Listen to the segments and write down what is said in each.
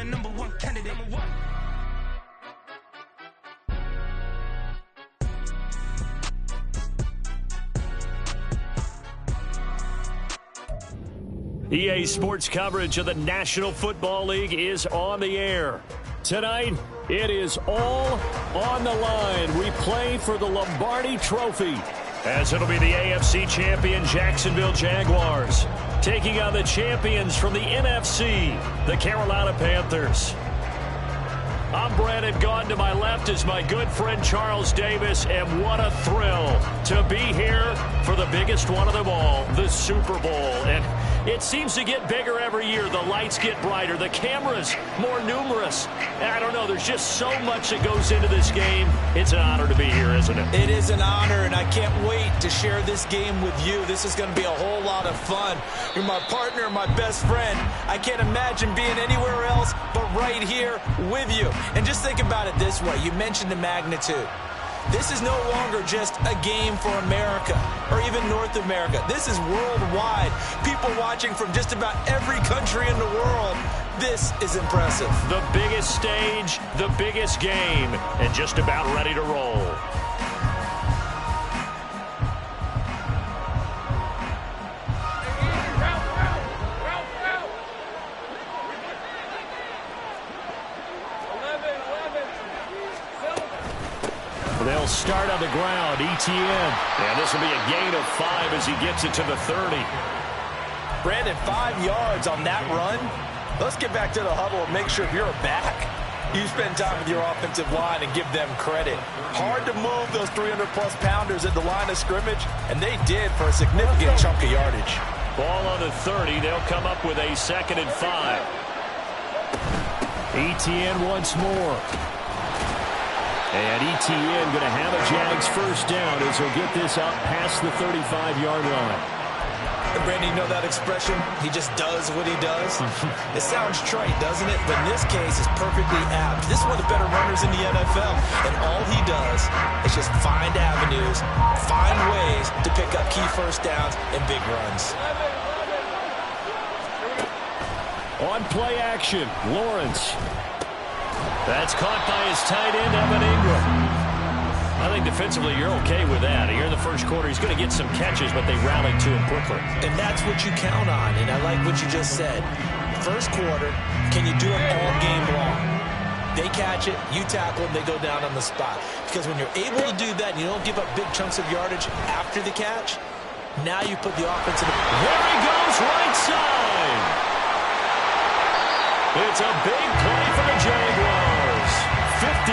the #1 candidate. EA Sports coverage of the National Football League is on the air. Tonight, it is all on the line. We play for the Lombardi Trophy, as it'll be the AFC champion Jacksonville Jaguars taking on the champions from the NFC, the Carolina Panthers. I'm Brandon Gaudin. To my left is my good friend Charles Davis, and what a thrill to be here for the biggest one of them all, the Super Bowl. And it seems to get bigger every year. The lights get brighter, the cameras more numerous. I don't know, there's just so much that goes into this game. It's an honor to be here, isn't it? It is an honor, and I can't wait to share this game with you. This is going to be a whole lot of fun. You're my partner, my best friend. I can't imagine being anywhere else but right here with you. And just think about it this way. You mentioned the magnitude. This is no longer just a game for America or even North America. This is worldwide. People watching from just about every country in the world. This is impressive. The biggest stage, the biggest game, and just about ready to roll. They'll start on the ground. ETN. And this will be a gain of 5 as he gets it to the 30. Brandon, 5 yards on that run. Let's get back to the huddle and make sure if you're back, you spend time with your offensive line and give them credit. Hard to move those 300-plus pounders at the line of scrimmage, and they did for a significant chunk of yardage. Ball on the 30. They'll come up with a 2nd and 5. ETN once more. And ETN going to have a Jags first down as he'll get this up past the 35-yard line. And Brandon, you know that expression? He just does what he does. It sounds trite, doesn't it? But in this case, it's perfectly apt. This is one of the better runners in the NFL. And all he does is just find avenues, find ways to pick up key first downs and big runs. On play action, Lawrence. That's caught by his tight end, Evan Ingram. I think defensively you're okay with that. Here in the first quarter, he's going to get some catches, but they rallied to him quickly. And that's what you count on, and I like what you just said. First quarter, can you do it all game long? They catch it, you tackle them, they go down on the spot. Because when you're able to do that and you don't give up big chunks of yardage after the catch, now you put the offense in the... There he goes, right side! It's a big play for the Jaguars. 56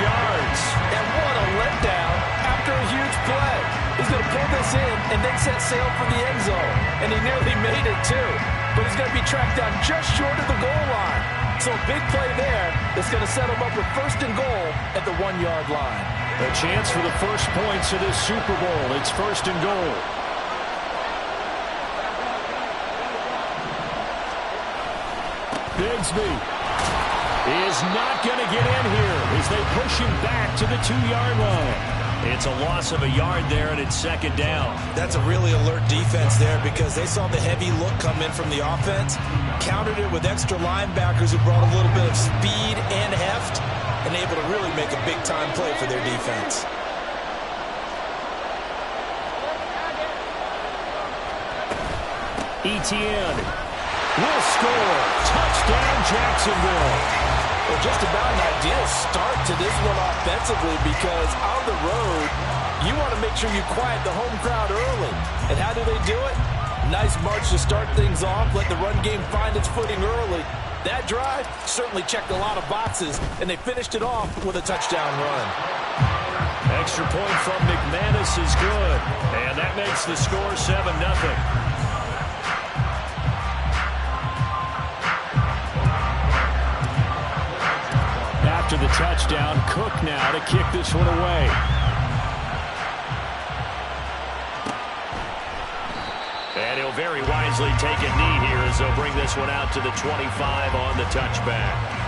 yards. And what a letdown after a huge play. He's going to pull this in and then set sail for the end zone. And he nearly made it, too. But he's going to be tracked down just short of the goal line. So a big play there that's going to set him up with 1st and goal at the 1-yard line. A chance for the first points of this Super Bowl. It's 1st and goal. Bigsby is not going to get in here as they push him back to the 2-yard line. It's a loss of a yard there, and it's 2nd down. That's a really alert defense there because they saw the heavy look come in from the offense, countered it with extra linebackers who brought a little bit of speed and heft, and able to really make a big-time play for their defense. ETN will score. Touchdown, Jacksonville. Well, just about an ideal start to this one offensively because on the road, you want to make sure you quiet the home crowd early. And how do they do it? Nice march to start things off. Let the run game find its footing early. That drive certainly checked a lot of boxes, and they finished it off with a touchdown run. Extra point from McManus is good. And that makes the score 7-0. After the touchdown, Cook now to kick this one away. And he'll very wisely take a knee here as they'll bring this one out to the 25 on the touchback.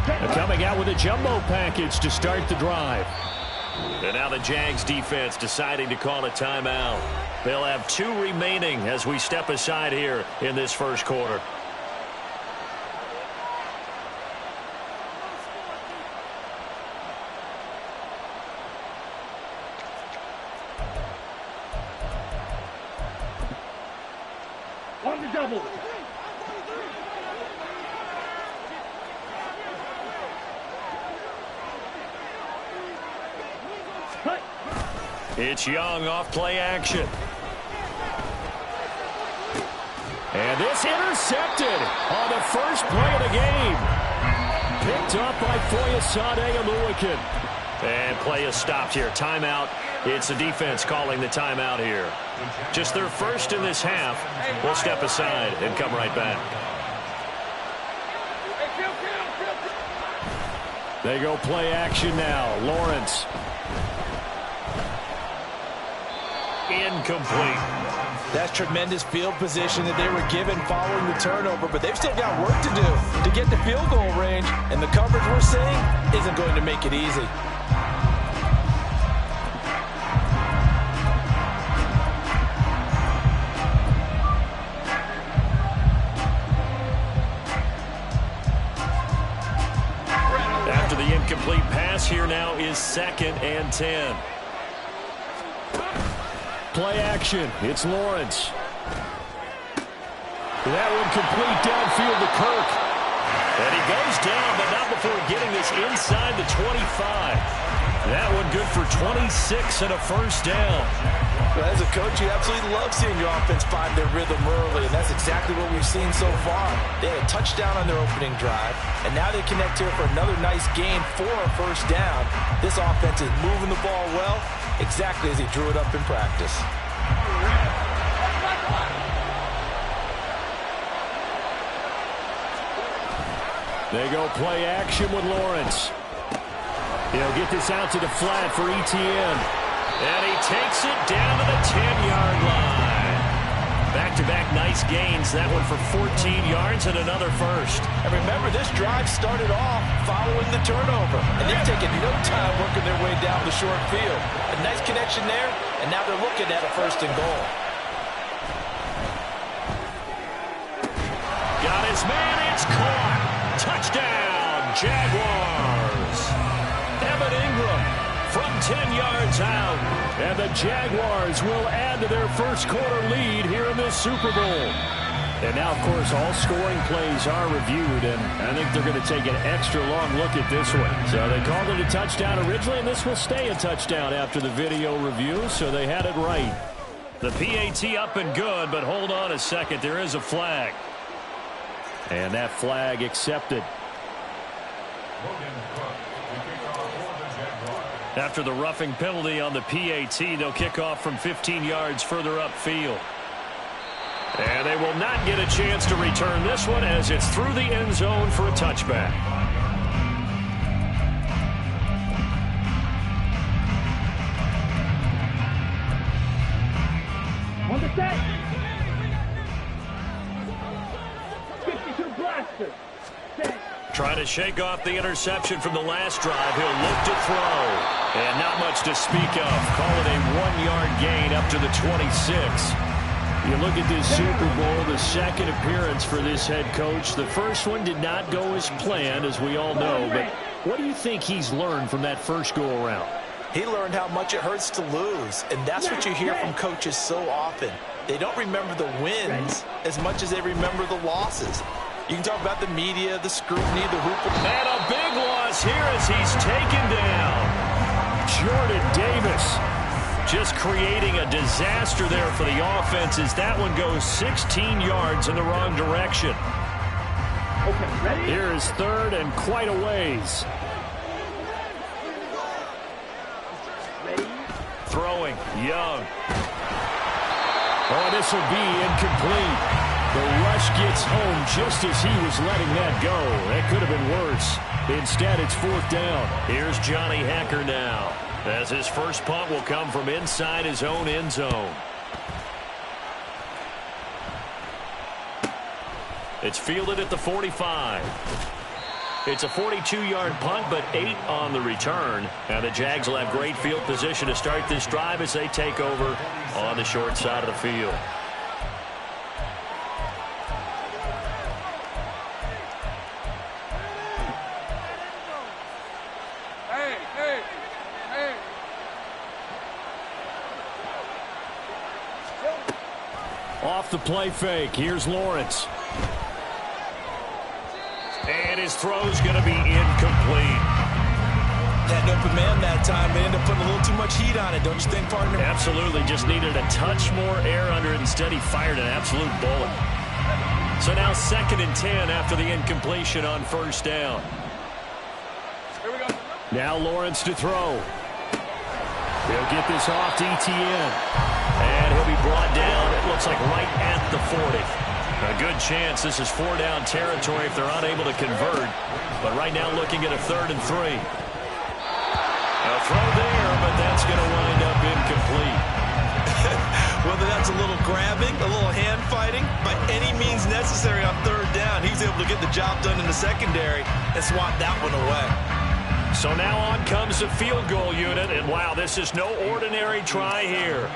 They're coming out with a jumbo package to start the drive. And now the Jags defense deciding to call a timeout. They'll have 2 remaining as we step aside here in this first quarter. On the double. It's Young off play action. And this intercepted on the first play of the game. Picked up by Foyesade Oluwakin. And play is stopped here. Timeout. It's the defense calling the timeout here. Just their first in this half. We'll step aside and come right back. They go play action now. Lawrence. Incomplete. That's tremendous field position that they were given following the turnover, but they've still got work to do to get the field goal range, and the coverage we're seeing isn't going to make it easy. After the incomplete pass, here now is 2nd and 10. Play action. It's Lawrence. That one complete downfield to Kirk. And he goes down, but not before getting this inside the 25. That one good for 26 and a first down. Well, as a coach, you absolutely love seeing your offense find their rhythm early, and that's exactly what we've seen so far. They had a touchdown on their opening drive, and now they connect here for another nice gain for a first down. This offense is moving the ball well, exactly as he drew it up in practice. They go play action with Lawrence. He'll get this out to the flat for Etienne. And he takes it down to the 10-yard line. Back-to-back nice gains. That one for 14 yards and another first. And remember, this drive started off following the turnover. And they've taken no time working their way down the short field. A nice connection there, and now they're looking at a 1st and goal. Got his man, it's caught. Touchdown, Jaguars. Evan Ingram from 10 yards out. And the Jaguars will add to their first quarter lead here in this Super Bowl. And now, of course, all scoring plays are reviewed, and I think they're going to take an extra long look at this one. So they called it a touchdown originally, and this will stay a touchdown after the video review, so they had it right. The PAT up and good, but hold on a second. There is a flag. And that flag accepted. After the roughing penalty on the PAT, they'll kick off from 15 yards further upfield. And they will not get a chance to return this one as it's through the end zone for a touchback. On the set. 52 blaster. Set. Trying to shake off the interception from the last drive. He'll look to throw. And not much to speak of. Call it a 1-yard gain up to the 26. You look at this Super Bowl, the second appearance for this head coach. The first one did not go as planned, as we all know. But what do you think he's learned from that first go-around? He learned how much it hurts to lose, and that's what you hear from coaches so often. They don't remember the wins as much as they remember the losses. You can talk about the media, the scrutiny, the hoop. And a big loss here as he's taken down. Jordan Davis just creating a disaster there for the offense as that one goes 16 yards in the wrong direction. Okay, ready? Here is 3rd and quite a ways. Ready? Throwing, Young. Oh, this will be incomplete. The rush gets home just as he was letting that go. That could have been worse. Instead, it's 4th down. Here's Johnny Hacker now, as his first punt will come from inside his own end zone. It's fielded at the 45. It's a 42-yard punt, but 8 on the return. And the Jags will have great field position to start this drive as they take over on the short side of the field. Off the play fake. Here's Lawrence. And his throw's going to be incomplete. Had open man that time. They ended up putting a little too much heat on it, don't you think, partner? Absolutely. Just needed a touch more air under it. Instead, he fired an absolute bullet. So now 2nd and 10 after the incompletion on first down. Here we go. Now Lawrence to throw. He'll get this off to Etienne. And he'll be brought down, it looks like right at the 40. A good chance this is 4-down territory if they're unable to convert. But right now looking at a 3rd and 3. A throw there, but that's going to wind up incomplete. Whether that's a little grabbing, a little hand fighting, by any means necessary on 3rd down, he's able to get the job done in the secondary and swat that one away. So now on comes the field goal unit, and wow, this is no ordinary try here.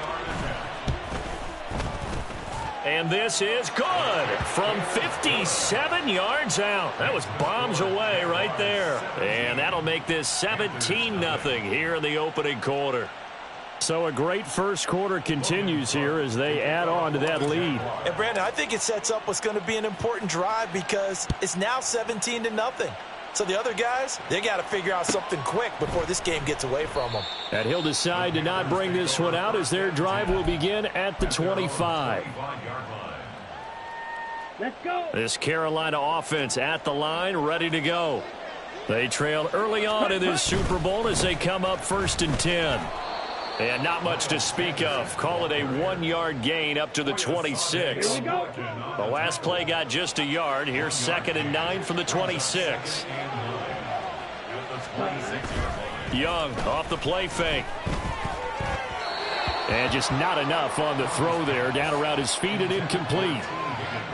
And this is good from 57 yards out. That was bombs away right there. And that'll make this 17-0 here in the opening quarter. So a great first quarter continues here as they add on to that lead. And Brandon, I think it sets up what's going to be an important drive because it's now 17-0. So the other guys, they got to figure out something quick before this game gets away from them. And he'll decide to not bring this one out as their drive will begin at the 25. Let's go. This Carolina offense at the line, ready to go. They trailed early on in this Super Bowl as they come up 1st and 10. And not much to speak of. Call it a 1-yard gain up to the 26. The last play got just a yard. Here's 2nd and 9 from the 26. Young off the play fake. And just not enough on the throw there. Down around his feet and incomplete.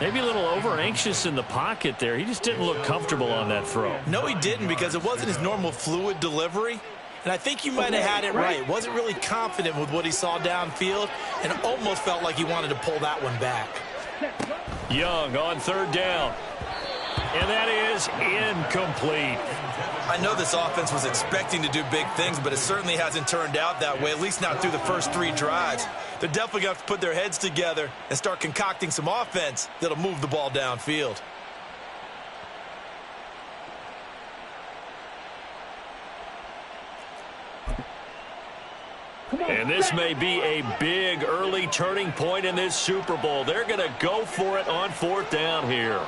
Maybe a little over-anxious in the pocket there. He just didn't look comfortable on that throw. No, he didn't because it wasn't his normal fluid delivery. And I think you might have had it right. Wasn't really confident with what he saw downfield and almost felt like he wanted to pull that one back. Young on 3rd down. And that is incomplete. I know this offense was expecting to do big things, but it certainly hasn't turned out that way, at least not through the first 3 drives. They're definitely going to have to put their heads together and start concocting some offense that'll move the ball downfield. And this may be a big early turning point in this Super Bowl. They're going to go for it on 4th down here.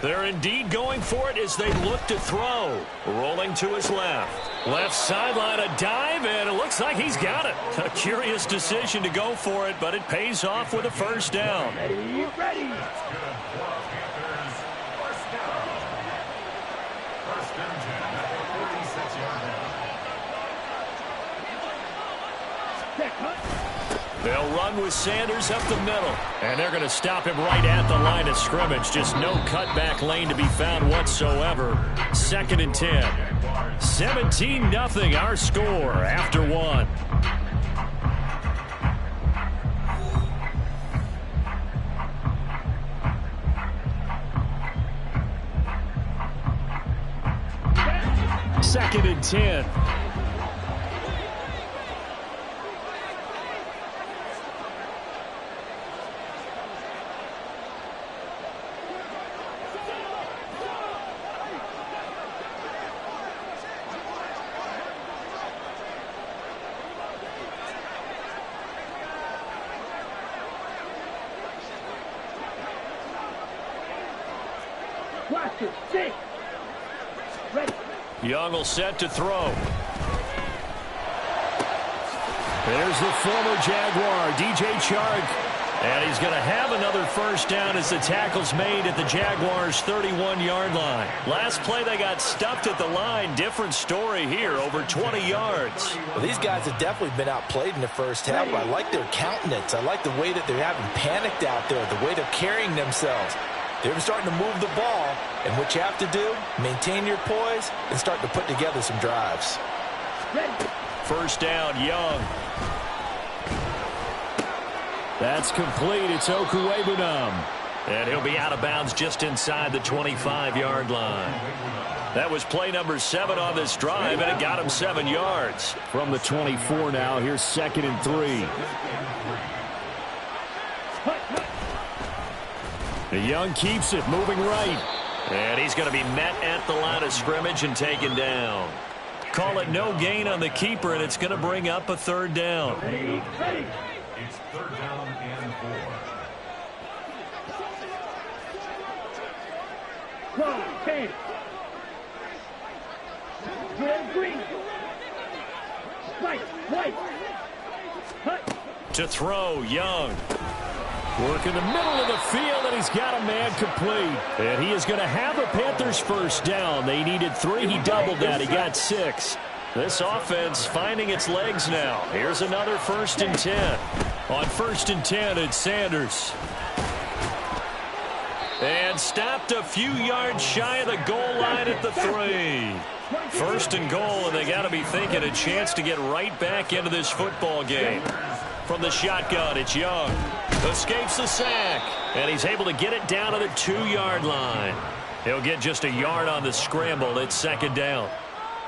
They're indeed going for it as they look to throw. Rolling to his left. Left sideline, a dive, and it looks like he's got it. A curious decision to go for it, but it pays off with a 1st down. Ready. They'll run with Sanders up the middle. And they're going to stop him right at the line of scrimmage. Just no cutback lane to be found whatsoever. 2nd and 10. 17-0 our score after 1. Second and 10. Young will set to throw. There's the former Jaguar, DJ Chark. And he's going to have another 1st down as the tackle's made at the Jaguars' 31-yard line. Last play they got stuffed at the line. Different story here, over 20 yards. Well, these guys have definitely been outplayed in the first half. I like their countenance. I like the way that they're having panicked out there, the way they're carrying themselves. They're starting to move the ball, and what you have to do, maintain your poise and start to put together some drives. First down, Young. That's complete. It's Okuwebunam. And he'll be out of bounds just inside the 25-yard line. That was play number 7 on this drive, and it got him 7 yards. From the 24 now, here's 2nd and 3. The Young keeps it, moving right. And he's going to be met at the line of scrimmage and taken down. Call it no gain on the keeper, and it's going to bring up a 3rd down. It's 3rd down and 4. Go, 10. Green. Spike, white. Hut. To throw, Young. Work in the middle of the field, and he's got a man complete. And he is going to have a Panthers first down. They needed 3. He doubled that. He got 6. This offense finding its legs now. Here's another 1st and 10. On 1st and 10, it's Sanders. And stopped a few yards shy of the goal line at the 3. 1st and goal, and they got to be thinking a chance to get right back into this football game. From the shotgun, it's Young. Escapes the sack, and he's able to get it down to the 2-yard line. He'll get just a yard on the scramble. It's 2nd down.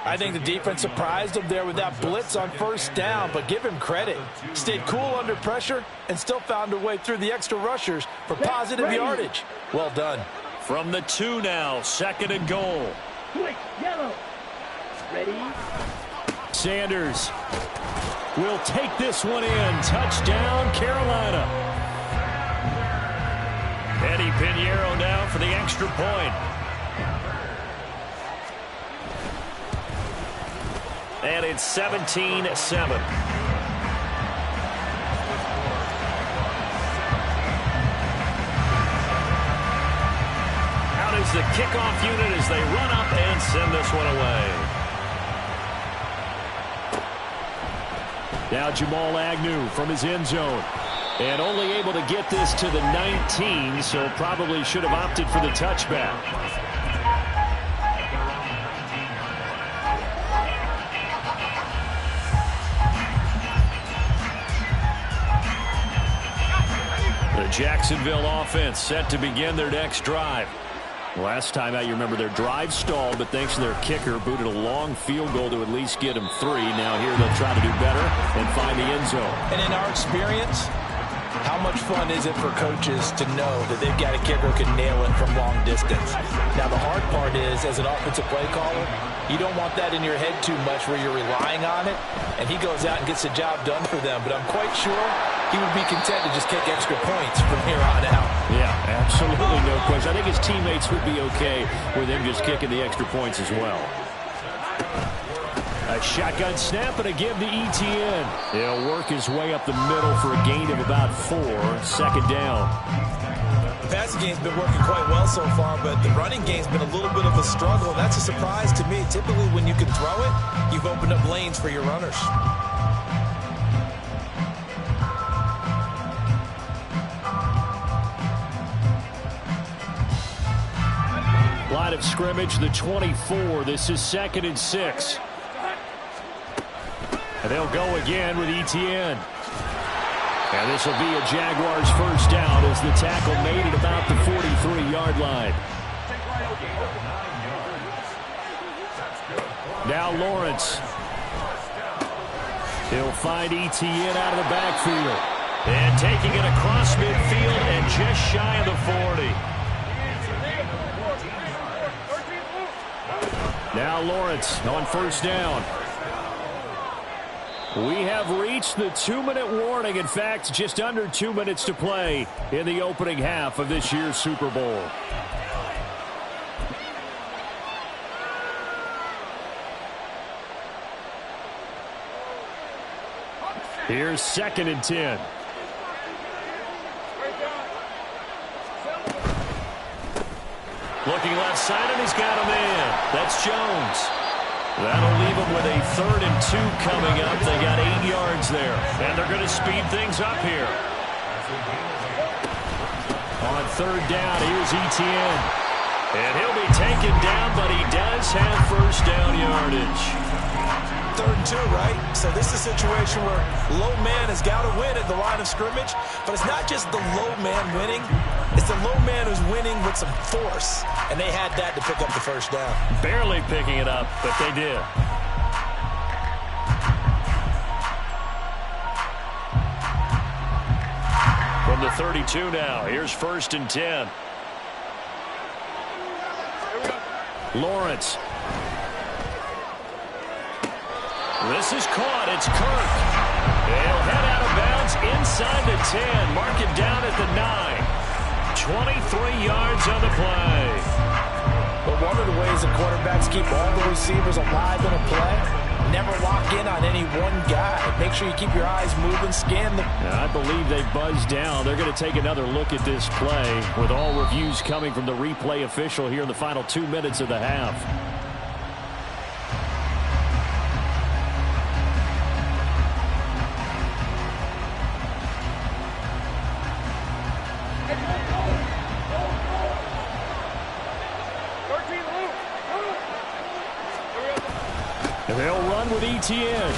I think the defense surprised him there with that blitz on 1st down, but give him credit. Stayed cool under pressure and still found a way through the extra rushers for positive yardage. Well done. From the 2 now, 2nd and goal. Quick, yellow. Ready? Sanders will take this one in. Touchdown, Carolina. Eddie Pinheiro now for the extra point. And it's 17-7. Out is the kickoff unit as they run up and send this one away. Now Jamal Agnew from his end zone. And only able to get this to the 19, so probably should have opted for the touchback. The Jacksonville offense set to begin their next drive. Last time out, you remember their drive stalled, but thanks to their kicker, booted a long field goal to at least get them 3. Now here they'll try to do better and find the end zone. And in our experience, how much fun is it for coaches to know that they've got a kicker who can nail it from long distance? Now, the hard part is, as an offensive play caller, you don't want that in your head too much where you're relying on it, and he goes out and gets the job done for them. But I'm quite sure he would be content to just kick extra points from here on out. Yeah, absolutely no question. I think his teammates would be okay with him just kicking the extra points as well. A shotgun snap and a give to Etienne. He'll work his way up the middle for a gain of about 4. 2nd down. The passing game's been working quite well so far, but the running game's been a little bit of a struggle, and that's a surprise to me. Typically, when you can throw it, you've opened up lanes for your runners. Line of scrimmage, the 24. This is 2nd and 6. And they'll go again with Etienne. And this will be a Jaguars first down as the tackle made at about the 43-yard line. Now Lawrence. He'll find Etienne out of the backfield. And taking it across midfield and just shy of the 40. Now Lawrence on first down. We have reached the 2-minute warning. In fact, just under 2 minutes to play in the opening half of this year's Super Bowl. Here's 2nd and 10. Looking left side, and he's got a man. That's Jones. That'll leave them with a 3rd and 2 coming up. They got 8 yards there, and they're going to speed things up here. On third down, here's Etienne. And he'll be taken down, but he does have first down yardage. 3rd and 2, right? So this is a situation where low man has got to win at the line of scrimmage, but it's not just the low man winning. It's the low man who's winning with some force, and they had that to pick up the first down. Barely picking it up, but they did. From the 32 now, here's 1st and 10. Lawrence. This is caught. It's Kirk. He'll head out of bounds inside the 10. Mark it down at the 9. 23 yards on the play. But one of the ways the quarterbacks keep all the receivers alive in a play, never lock in on any one guy. Make sure you keep your eyes moving, scan them. I believe they buzzed down. They're going to take another look at this play with all reviews coming from the replay official here in the final 2 minutes of the half. And they'll run with Etienne.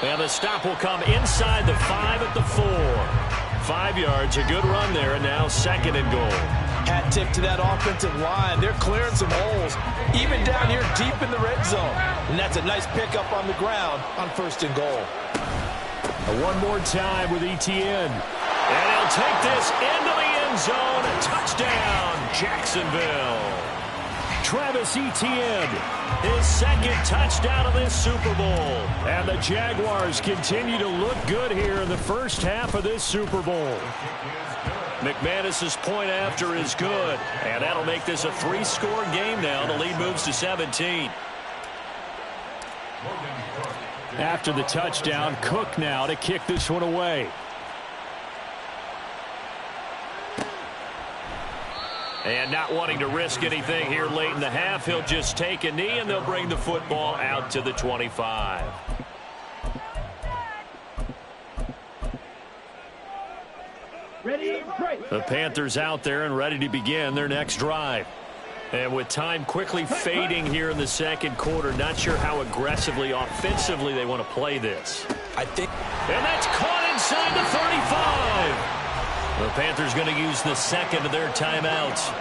And the stop will come inside the 5 at the 4. 5 yards, a good run there, and now 2nd and goal. Hat tip to that offensive line. They're clearing some holes, even down here deep in the red zone. And that's a nice pickup on the ground on 1st and goal. One more time with Etienne. And he'll take this into the end zone. A touchdown, Jacksonville. Travis Etienne, his 2nd touchdown of this Super Bowl. And the Jaguars continue to look good here in the first half of this Super Bowl. McManus's point after is good. And that'll make this a 3-score game now. The lead moves to 17. After the touchdown, Cook now to kick this one away. And not wanting to risk anything here late in the half, he'll just take a knee, and they'll bring the football out to the 25. Ready, break. The Panthers out there and ready to begin their next drive. And with time quickly fading here in the 2nd quarter, not sure how aggressively, offensively they want to play this. And that's caught inside the 35. The Panthers going to use the 2nd of their timeouts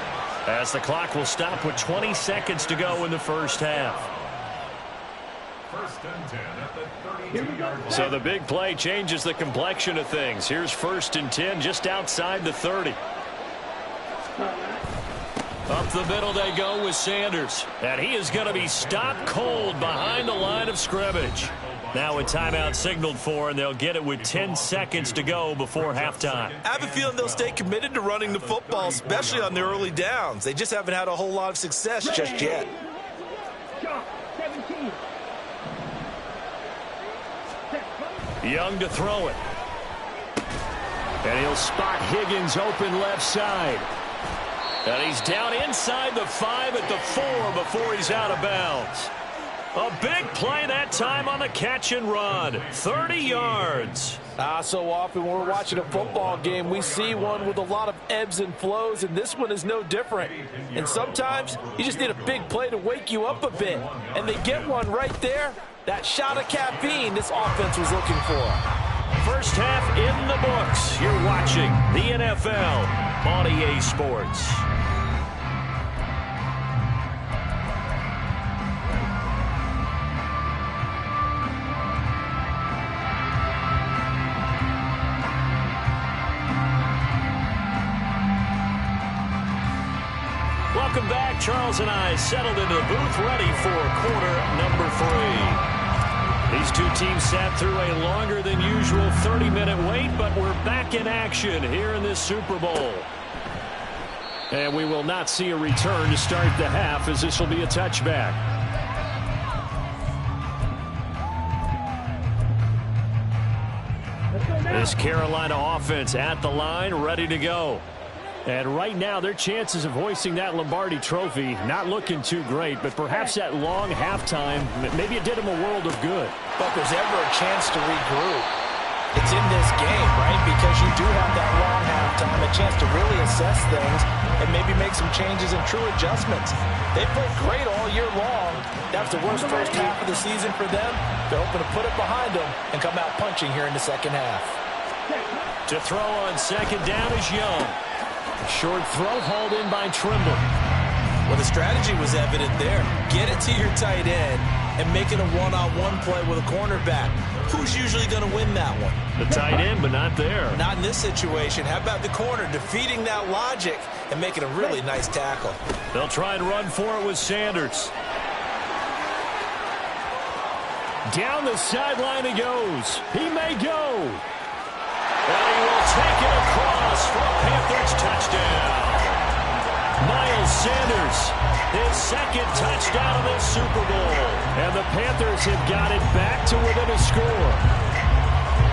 as the clock will stop with 20 seconds to go in the first half. 1st and 10 at the 32-yard line. So the big play changes the complexion of things. Here's 1st and 10 just outside the 30. Up the middle they go with Sanders. And he is going to be stopped cold behind the line of scrimmage. Now a timeout signaled for, and they'll get it with 10 seconds to go before halftime. I have a feeling they'll stay committed to running the football, especially on the early downs. They just haven't had a whole lot of success just yet. 17. Young to throw it. And he'll spot Higgins open left side. And he's down inside the 5 at the 4 before he's out of bounds. A big play that time on the catch and run. 30 yards. So often when we're watching a football game, we see one with a lot of ebbs and flows, and this one is no different. And sometimes you just need a big play to wake you up a bit. And they get one right there. That shot of caffeine this offense was looking for. First half in the books. You're watching the NFL on EA Sports. Welcome back. Charles and I settled into the booth, ready for quarter number 3. These two teams sat through a longer than usual 30-minute wait, but we're back in action here in this Super Bowl. And we will not see a return to start the half, as this will be a touchback. This Carolina offense at the line, ready to go. And right now, their chances of hoisting that Lombardi trophy not looking too great, but perhaps that long halftime, maybe it did them a world of good. But if there's ever a chance to regroup, it's in this game, right? Because you do have that long halftime, a chance to really assess things and maybe make some changes and true adjustments. They played great all year long. That's the worst first half of the season for them. They're hoping to put it behind them and come out punching here in the second half. To throw on second down is Young. Short throw hauled in by Trimble. Well, the strategy was evident there. Get it to your tight end and make it a one-on-one play with a cornerback. Who's usually going to win that one? The tight end, but not there. Not in this situation. How about the corner defeating that logic and making a really nice tackle? They'll try and run for it with Sanders. Down the sideline he goes. He may go. And he will take it across for a Panthers touchdown. Miles Sanders, his second touchdown of this Super Bowl. And the Panthers have got it back to within a score.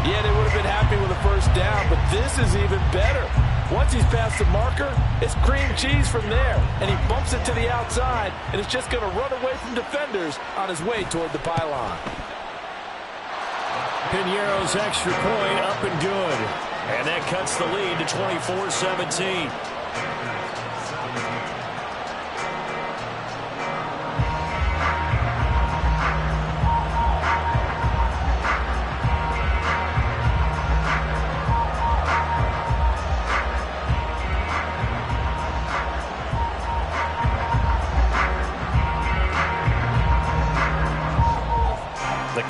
Yeah, they would have been happy with a first down, but this is even better. Once he's past the marker, it's cream cheese from there. And he bumps it to the outside, and it's just going to run away from defenders on his way toward the pylon. Piñeiro's extra point up and good. And that cuts the lead to 24-17.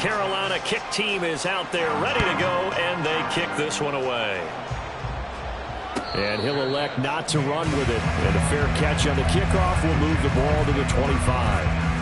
Carolina kick team is out there ready to go, and they kick this one away. And he'll elect not to run with it. And a fair catch on the kickoff will move the ball to the 25.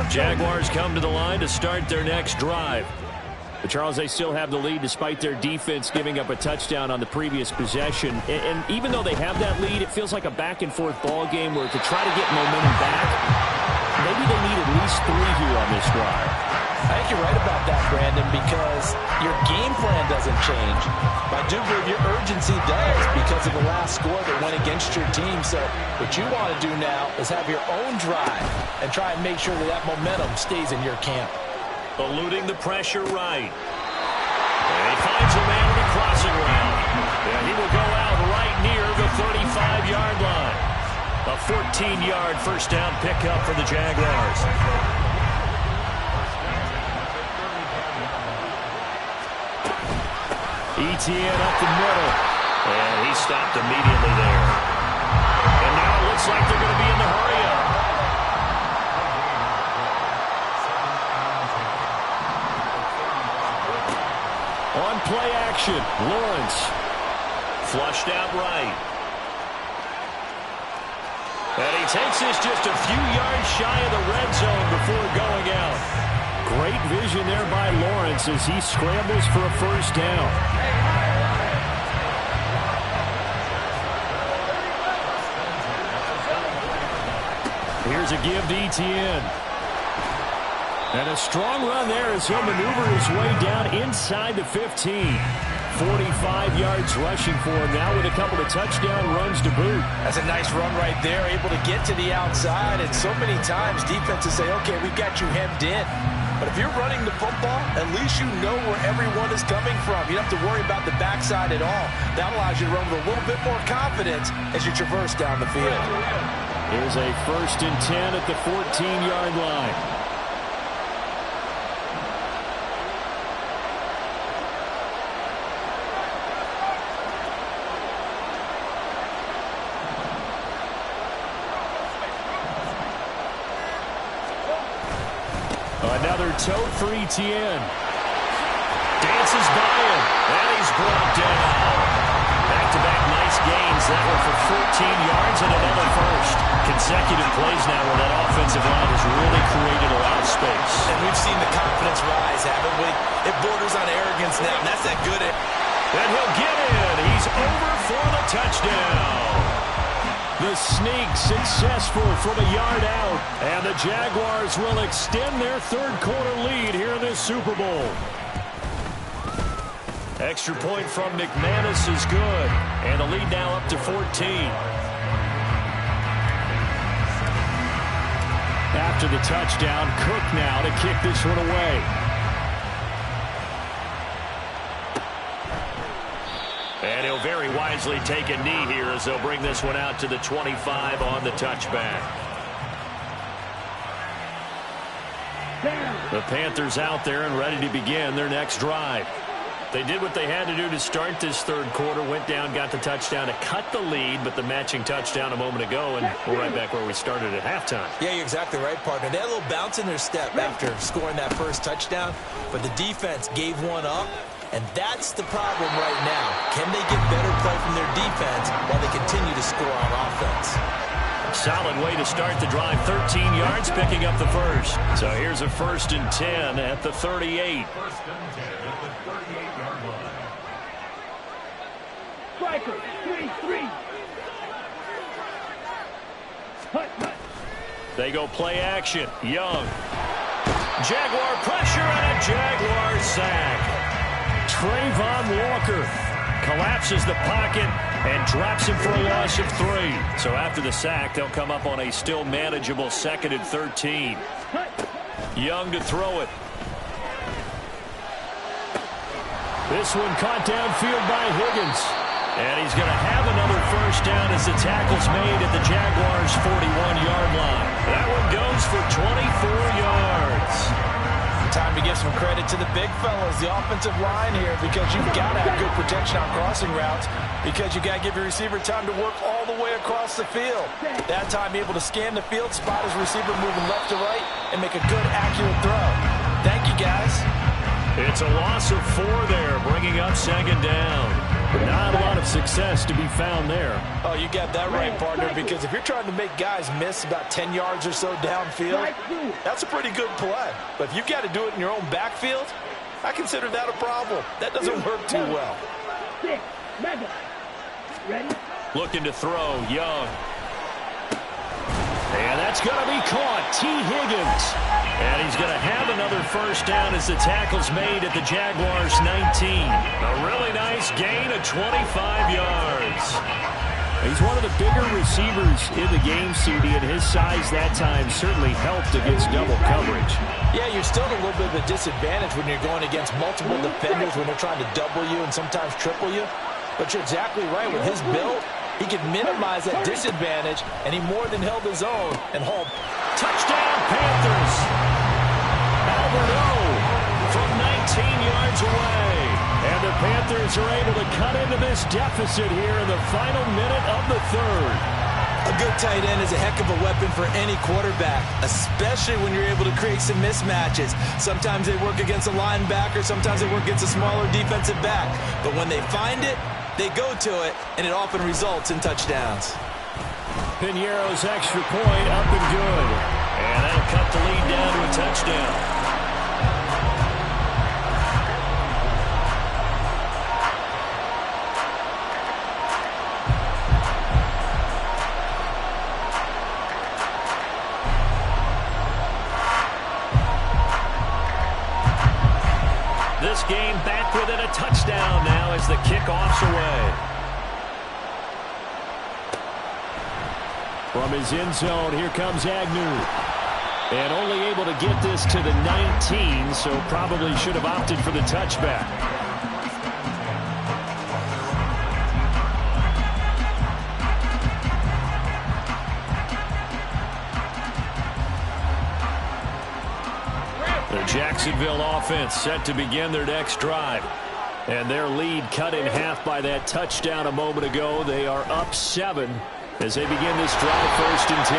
Jaguars come to the line to start their next drive. But Charles, they still have the lead despite their defense giving up a touchdown on the previous possession. And even though they have that lead, it feels like a back-and-forth ball game where to try to get momentum back, maybe they need at least 3 here on this drive. I think you're right about that, Brandon, because your game plan doesn't change. I do believe your urgency does because of the last score that went against your team. So what you want to do now is have your own drive and try and make sure that that momentum stays in your camp. Eluding the pressure right. And he finds a man in the crossing route. And he will go out right near the 35-yard line. A 14-yard first down pickup for the Jaguars. Etienne up the middle. And he stopped immediately there. And now it looks like they're going to be in the hurry-up. On play action, Lawrence. Flushed out right. And he takes this just a few yards shy of the red zone before going out. Great vision there by Lawrence as he scrambles for a first down. Here's a give to Etienne. And a strong run there as he'll maneuver his way down inside the 15. 45 yards rushing for him now with a couple of touchdown runs to boot. That's a nice run right there, able to get to the outside. And so many times defenses say, okay, we've got you hemmed in. But if you're running the football, at least you know where everyone is coming from. You don't have to worry about the backside at all. That allows you to run with a little bit more confidence as you traverse down the field. Here's a 1st and 10 at the 14-yard line. Another tote for Etienne. Dances by him, and he's brought down. Back-to-back nice gains. That one for 14 yards and another first. Consecutive plays now where that offensive line has really created a lot of space. And we've seen the confidence rise, haven't we? It borders on arrogance now, and that's that good. And he'll get in. He's over for the touchdown. The sneak successful from a yard out. And the Jaguars will extend their third-quarter lead here in this Super Bowl. Extra point from McManus is good. And the lead now up to 14. After the touchdown, Cook now to kick this one away. And he'll very wisely take a knee here as they'll bring this one out to the 25 on the touchback. The Panthers out there and ready to begin their next drive. They did what they had to do to start this third quarter, went down, got the touchdown to cut the lead, but the matching touchdown a moment ago, and we're right back where we started at halftime. Yeah, you're exactly right, partner. They had a little bounce in their step after scoring that first touchdown, but the defense gave one up, and that's the problem right now. Can they get better play from their defense while they continue to score on offense? Solid way to start the drive. 13 yards, picking up the first. So here's a 1st and 10 at the 38. 1st and 10 at the 38-yard line. Striker, 3-3. Hut. They go play action. Young. Jaguar pressure and a Jaguar sack. Trayvon Walker collapses the pocket and drops him for a loss of 3. So after the sack, they'll come up on a still manageable 2nd and 13. Young to throw it. This one caught downfield by Higgins. And he's going to have another first down as the tackle's made at the Jaguars' 41-yard line. That one goes for 24 yards. Time to give some credit to the big fellas, the offensive line here, because you've got to have good protection on crossing routes, because you got to give your receiver time to work all the way across the field. That time able to scan the field, spot his receiver moving left to right, and make a good, accurate throw. Thank you, guys. It's a loss of 4 there, bringing up 2nd down. Not a lot of success to be found there. Oh, you got that right, partner, because if you're trying to make guys miss about 10 yards or so downfield, that's a pretty good play. But if you've got to do it in your own backfield, I consider that a problem. That doesn't work too well. Ready? Looking to throw, Young. And that's going to be caught. T. Higgins. And he's going to have another first down as the tackle's made at the Jaguars' 19. A really nice gain of 25 yards. He's one of the bigger receivers in the game, CD, and his size that time certainly helped against double coverage. Yeah, you're still at a little bit of a disadvantage when you're going against multiple defenders when they're trying to double you and sometimes triple you. But you're exactly right. With his build, he could minimize that disadvantage, and he more than held his own and hauled. Touchdown, Panthers! Alberto from 19 yards away. And the Panthers are able to cut into this deficit here in the final minute of the third. A good tight end is a heck of a weapon for any quarterback, especially when you're able to create some mismatches. Sometimes they work against a linebacker, sometimes they work against a smaller defensive back. But when they find it, they go to it, and it often results in touchdowns. Piñeiro's extra point up and good. And that'll cut the lead down to a touchdown. This game back within a touchdown now as the kickoff's away. From his end zone, here comes Agnew. And only able to get this to the 19, so probably should have opted for the touchback. The Jacksonville offense set to begin their next drive. And their lead cut in half by that touchdown a moment ago. They are up 7 as they begin this drive, 1st and 10.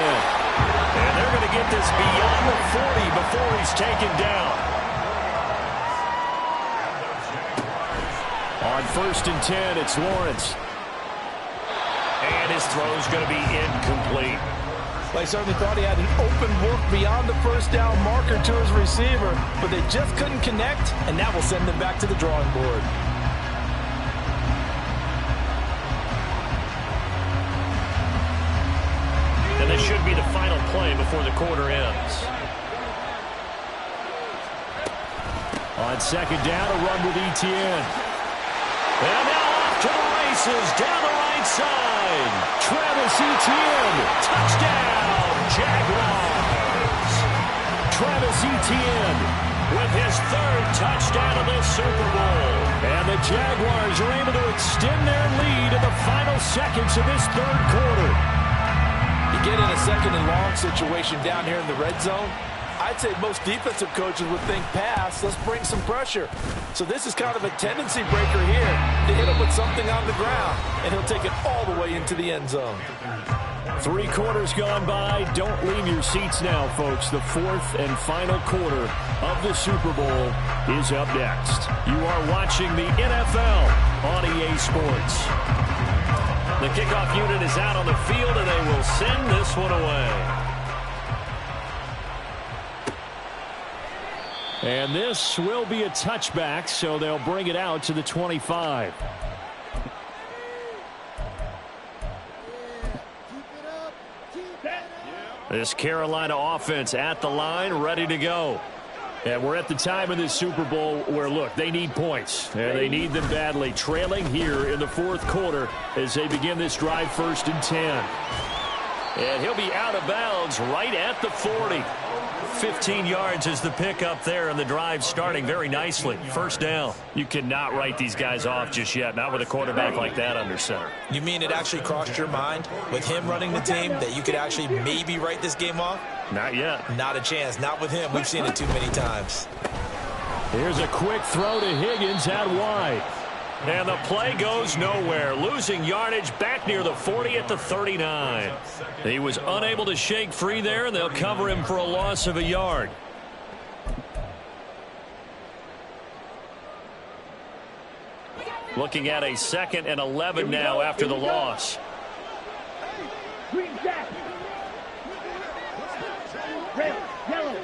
And they're going to get this beyond the 40 before he's taken down. On 1st and 10, it's Lawrence. And his throw's going to be incomplete. They certainly thought he had an open look beyond the first down marker to his receiver, but they just couldn't connect, and that will send them back to the drawing board. final play before the quarter ends. On second down, a run with Etienne. And now off to the races, down the right side. Travis Etienne, touchdown, Jaguars. Travis Etienne with his third touchdown of this Super Bowl. And the Jaguars are able to extend their lead in the final seconds of this third quarter. You get in a second and long situation down here in the red zone, I'd say most defensive coaches would think pass, let's bring some pressure. So this is kind of a tendency breaker here to hit him with something on the ground, and he'll take it all the way into the end zone. 3 quarters gone by. Don't leave your seats now, folks. The fourth and final quarter of the Super Bowl is up next. You are watching the NFL on EA Sports. The kickoff unit is out on the field, and they will send this one away. And this will be a touchback, so they'll bring it out to the 25. This Carolina offense at the line, ready to go. And we're at the time of this Super Bowl where, look, they need points. And they need them badly. Trailing here in the fourth quarter as they begin this drive, 1st and 10. And he'll be out of bounds right at the 40. 15 yards is the pickup there, and the drive starting very nicely. First down. You cannot write these guys off just yet, not with a quarterback like that under center. You mean it actually crossed your mind with him running the team that you could actually maybe write this game off? Not yet. Not a chance. Not with him. We've seen it too many times. Here's a quick throw to Higgins out wide. And the play goes nowhere. Losing yardage back near the 40 at the 39. He was unable to shake free there, and they'll cover him for a loss of a yard. Looking at a 2nd and 11 now after the loss. Green jack. Red, yellow.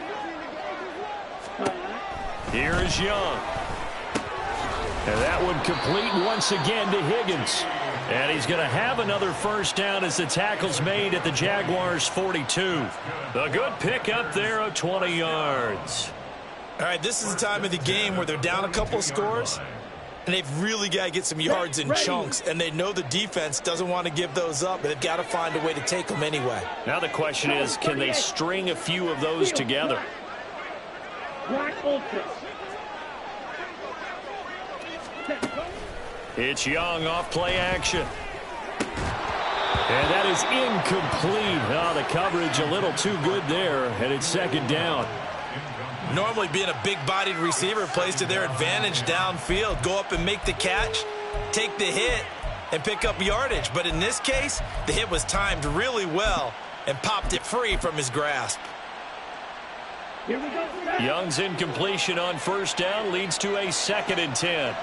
Here is Young. And that one complete once again to Higgins. And he's going to have another first down as the tackle's made at the Jaguars' 42. A good pick up there of 20 yards. All right, this is the time of the game where they're down a couple of scores, and they've really got to get some yards in chunks, and they know the defense doesn't want to give those up, but they've got to find a way to take them anyway. Now the question is, can they string a few of those together? Black Ultras. It's Young off play action. And that is incomplete. Oh, the coverage a little too good there, and it's 2nd down. Normally being a big-bodied receiver plays to their advantage downfield. Go up and make the catch, take the hit, and pick up yardage. But in this case, the hit was timed really well and popped it free from his grasp. Here we go. Young's incompletion on first down leads to a 2nd and 10.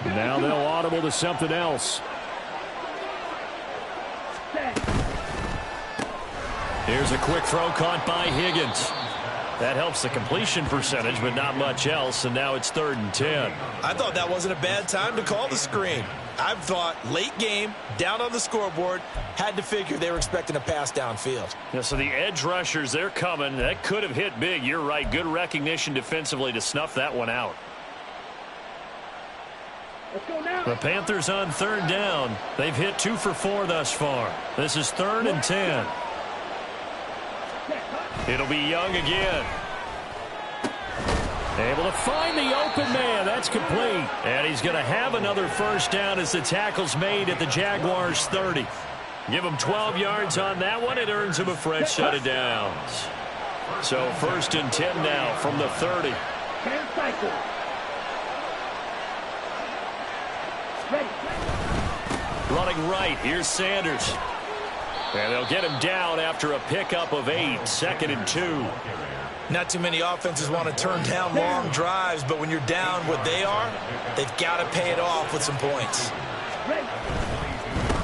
Now they'll audible to something else. Here's a quick throw caught by Higgins. That helps the completion percentage, but not much else, and now it's 3rd and 10. I thought that wasn't a bad time to call the screen. I thought late game, down on the scoreboard, had to figure they were expecting a pass downfield. Yeah, so the edge rushers, they're coming. That could have hit big. You're right. Good recognition defensively to snuff that one out. Let's go now. The Panthers on 3rd down. They've hit 2 for 4 thus far. This is 3rd and 10. It'll be Young again. Able to find the open man. That's complete. And he's going to have another first down as the tackle's made at the Jaguars' 30. Give him 12 yards on that one. It earns him a fresh set of downs. So 1st and 10 now from the 30. 10 cycles. Ready. Running right. Here's Sanders. And they'll get him down after a pickup of 8. 2nd and 2. Not too many offenses want to turn down long drives, but when you're down what they are, they've got to pay it off with some points.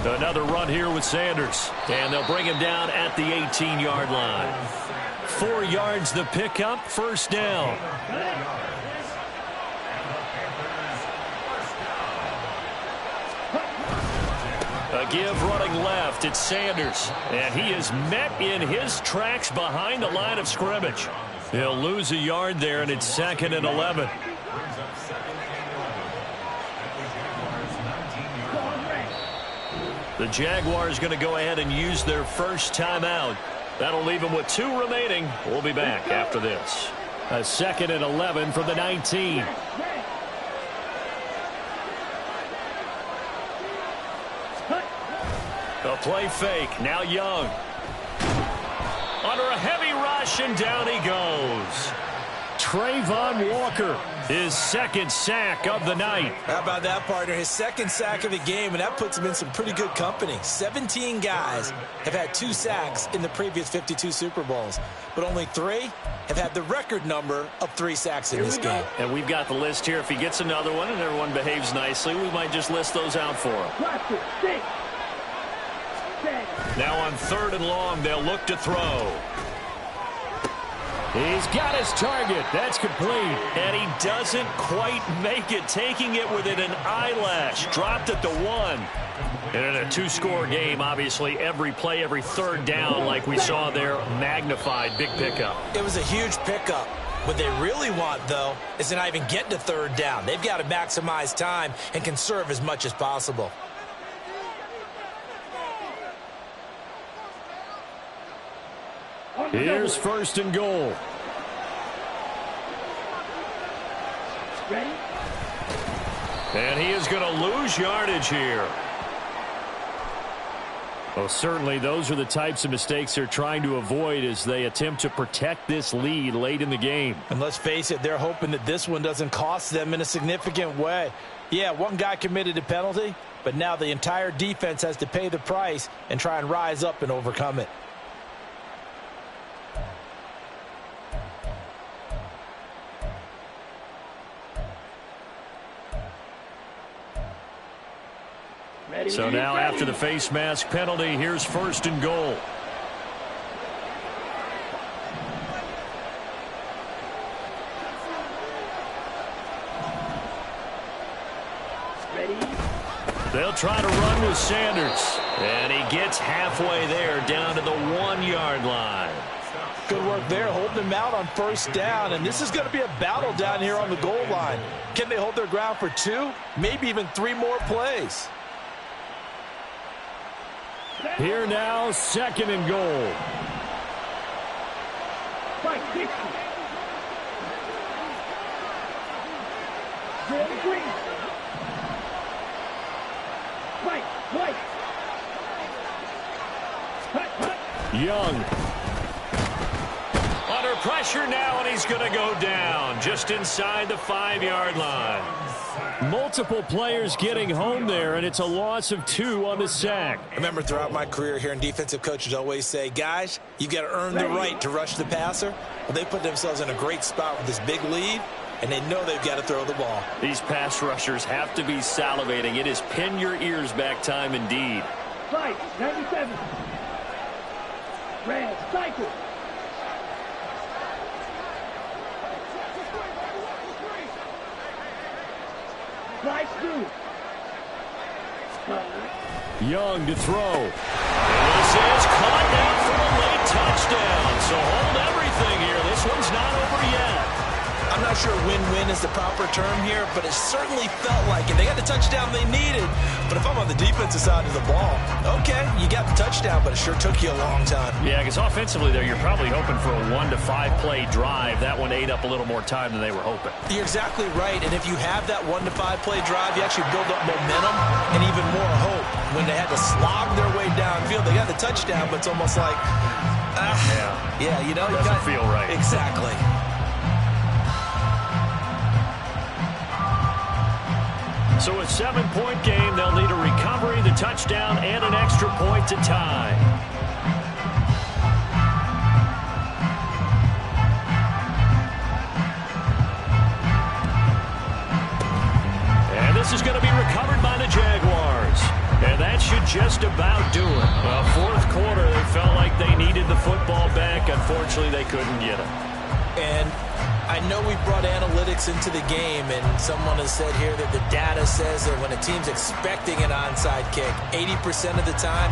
Another run here with Sanders. And they'll bring him down at the 18-yard line. 4 yards the pickup, first down. A give running left. It's Sanders. And he is met in his tracks behind the line of scrimmage. He'll lose a yard there, and it's 2nd and 11. The Jaguars going to go ahead and use their first timeout. That'll leave them with 2 remaining. We'll be back after this. A 2nd and 11 from the 19. The play fake. Now Young. Under a heavy rush, and down he goes. Trayvon Walker, his 2nd sack of the night. How about that, partner? His 2nd sack of the game, and that puts him in some pretty good company. 17 guys have had 2 sacks in the previous 52 Super Bowls, but only 3 have had the record number of 3 sacks in this game. And we've got the list here. If he gets another one and everyone behaves nicely, we might just list those out for him. Now on 3rd and long, they'll look to throw. He's got his target. That's complete. And he doesn't quite make it, taking it within an eyelash. Dropped at the 1. And in a 2-score game, obviously, every play, every 3rd down, like we saw there, magnified. Big pickup. It was a huge pickup. What they really want, though, is to not even get to 3rd down. They've got to maximize time and conserve as much as possible. Here's 1st and goal. Ready? And he is going to lose yardage here. Well, certainly those are the types of mistakes they're trying to avoid as they attempt to protect this lead late in the game. And let's face it, they're hoping that this one doesn't cost them in a significant way. Yeah, one guy committed a penalty, but now the entire defense has to pay the price and try and rise up and overcome it. So now after the face mask penalty, here's 1st and goal. Ready? They'll try to run with Sanders. And he gets halfway there, down to the 1-yard line. Good work there, holding him out on 1st down. And this is going to be a battle down here on the goal line. Can they hold their ground for 2, maybe even 3 more plays? Here now, 2nd and goal. Fight, 60. Ready, green. Fight, white. Hut, hut. Young. Under pressure now, and he's going to go down just inside the 5-yard line. Multiple players getting home there, and it's a loss of 2 on the sack. I remember throughout my career here, and defensive coaches always say, guys, you got to earn the right to rush the passer. Well, they put themselves in a great spot with this big lead, and they know they've got to throw the ball. These pass rushers have to be salivating. It is pin your ears back time indeed. Fight, 97. Red, cycle. Fly through. Young to throw. And this is caught down for a late touchdown. So hold everything here. This one's not over yet. I'm not sure win-win is the proper term here, but it certainly felt like it. They got the touchdown they needed. But if I'm on the defensive side of the ball, okay, you got the touchdown, but it sure took you a long time. Yeah, because offensively there, you're probably hoping for a 1 to 5 play drive. That one ate up a little more time than they were hoping. You're exactly right, and if you have that 1 to 5 play drive, you actually build up momentum and even more hope. When they had to slog their way downfield, they got the touchdown, but it's almost like, yeah, you know, doesn't feel right. Exactly. So a 7-point game, they'll need a recovery, the touchdown, and an extra point to tie. And this is going to be recovered by the Jaguars. And that should just about do it. Well, 4th quarter, they felt like they needed the football back. Unfortunately, they couldn't get it. And I know we brought analytics into the game, and someone has said here that the data says that when a team's expecting an onside kick, 80% of the time,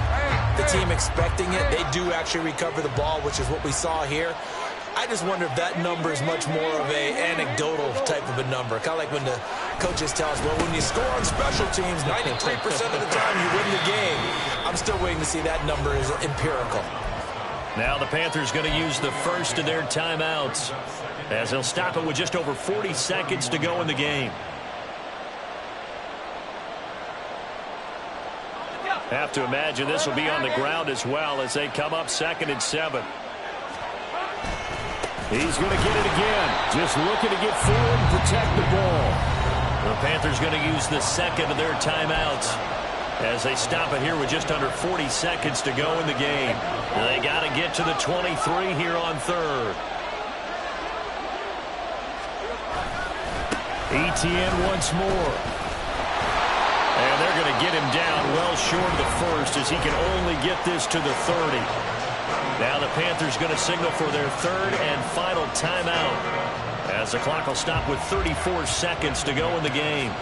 the team expecting it, they do actually recover the ball, which is what we saw here. I just wonder if that number is much more of a anecdotal type of a number. Kind of like when the coaches tell us, well, when you score on special teams, 93% of the time you win the game. I'm still waiting to see that number is empirical. Now the Panthers going to use the first of their timeouts as they'll stop it with just over 40 seconds to go in the game. Have to imagine this will be on the ground as well as they come up 2nd and 7. He's going to get it again. Just looking to get forward and protect the ball. The Panthers going to use the second of their timeouts as they stop it here with just under 40 seconds to go in the game. They got to get to the 23 here on 3rd. Etienne once more. And they're going to get him down well short of the first as he can only get this to the 30. Now the Panthers going to signal for their 3rd and final timeout as the clock will stop with 34 seconds to go in the game.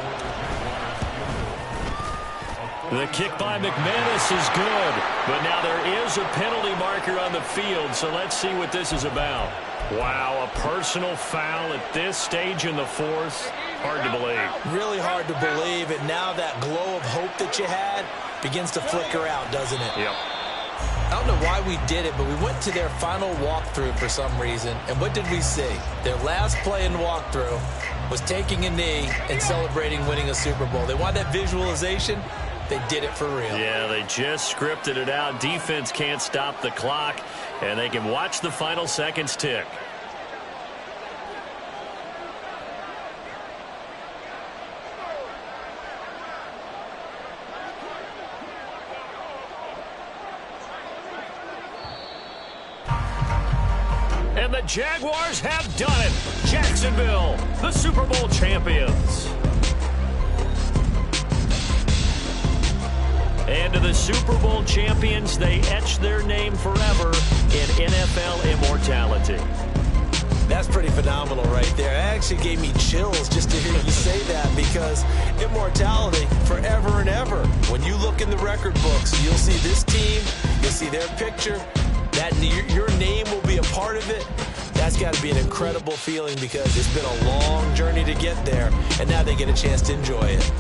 The kick by McManus is good, but now there is a penalty marker on the field, so let's see what this is about. Wow, a personal foul at this stage in the 4th. Hard to believe. Really hard to believe, and now that glow of hope that you had begins to flicker out, doesn't it? Yep. I don't know why we did it, but we went to their final walkthrough for some reason, and what did we see? Their last play in walkthrough was taking a knee and celebrating winning a Super Bowl. They want that visualization. They did it for real. Yeah, they just scripted it out. Defense can't stop the clock, and they can watch the final seconds tick. And the Jaguars have done it. Jacksonville, the Super Bowl champions. And to the Super Bowl champions, they etch their name forever in NFL immortality. That's pretty phenomenal right there. It actually gave me chills just to hear you say that, because immortality forever and ever. When you look in the record books, you'll see this team, you'll see their picture, that your name will be a part of it. That's got to be an incredible feeling because it's been a long journey to get there, and now they get a chance to enjoy it.